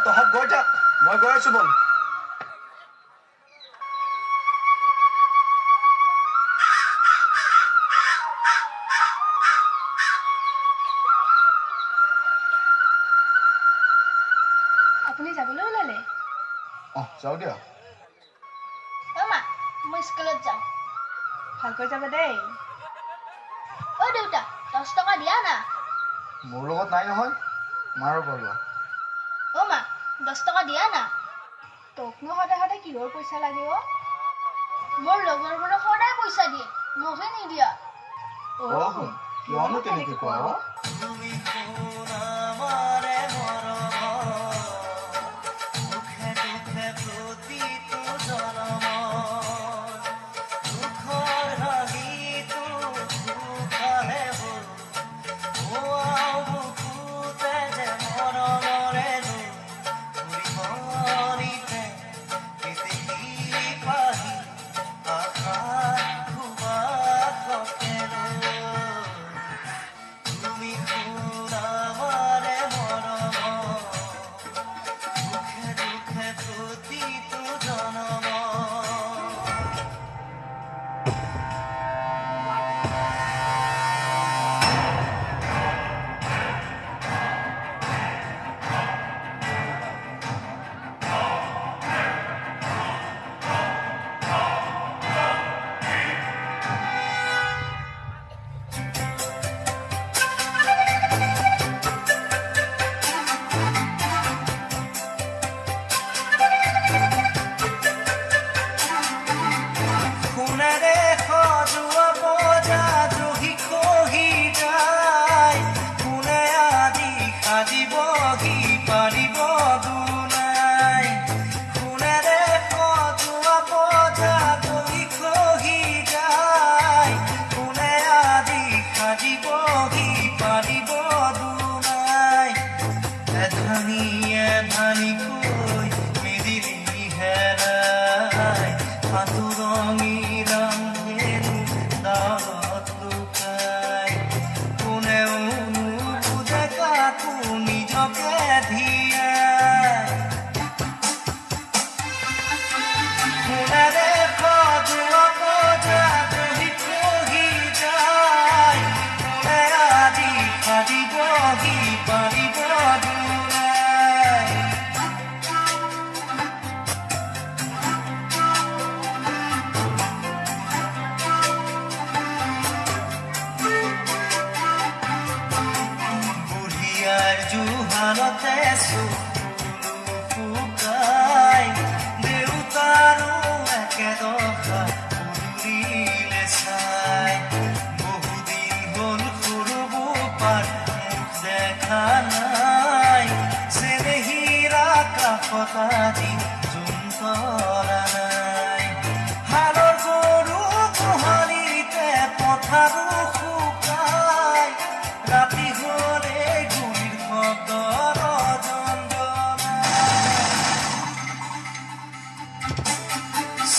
তহঁত গৈ থাক মই গৈ আছো বল আপুনি যাবলৈ ওলালে যাও দিয়া মা মই স্কুলত যাওঁ ভালকৈ যাব দেই দেউতা 10 টকা দিয়া না মোৰ লগত নাই নহয় মাৰো কৰবা মা 10 টকা দিয়া না তোকনো সদায় কিহৰ পইচা লাগে মোৰ লগৰবোৰে সদায় পইচা দিয়ে মোকে নিদিয়া কিয়নো তেনেকৈ কোৱা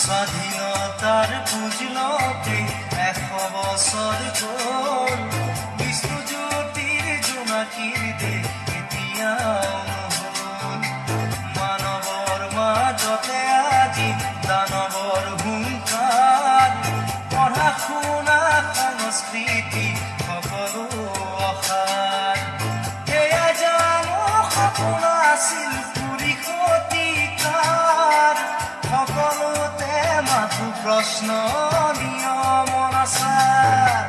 স্বাধীনতাৰ বুজলতে 100 বছৰ গ'ল বিশ্বজ্যোতিৰ জোনাকীৰ দেশ এতিয়াও নহ'ল মানৱৰ মাজতে আজি দানৱৰ হুংকাৰ পঢ়া শুনা সংস্কৃতি সকলো অসাৰ এয়া জানো সপোন আছিল পুৰি শতিকাৰ সকলোতে মাথো প্ৰশ্ন নিয়মন আচাৰ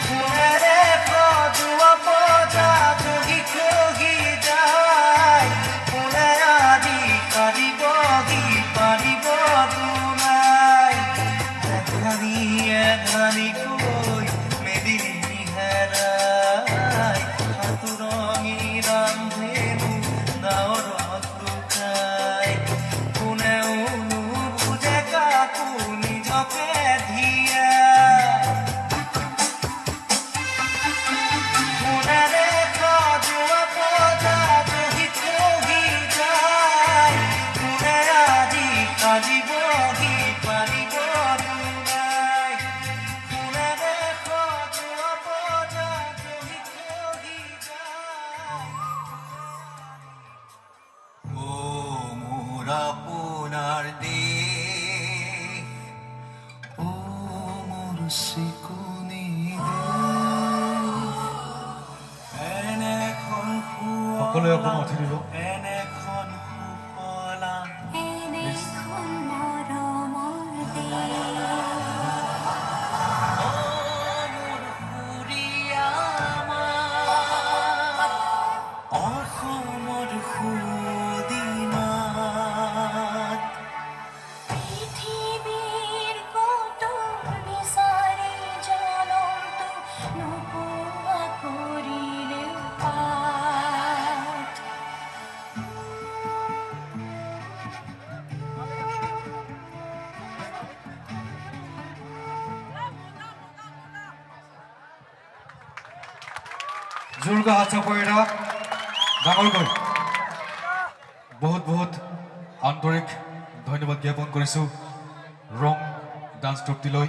কোনেৰে সজোৱা পজা জগি খহি যায় কোনে আদি কাঢ়িব পাৰিব দুনাই এধানিকৈ মেদিনী হেৰাই চিকুনি এনেখন সকলোৱে অকণমান উঠি দিব এনেখন সুফলা অসমৰ সুদিনাত পৃথিৱীৰ কতো বিচাৰি জনমটো নোপোৱা কৰিলে পাত জোৰকৈ হাত চাপৰি ৰাখ ডাঙৰকৈ বহুত বহুত আন্তৰিক ধন্যবাদ জ্ঞাপন কৰিছোঁ ৰং ডান্স ট্ৰফিলৈ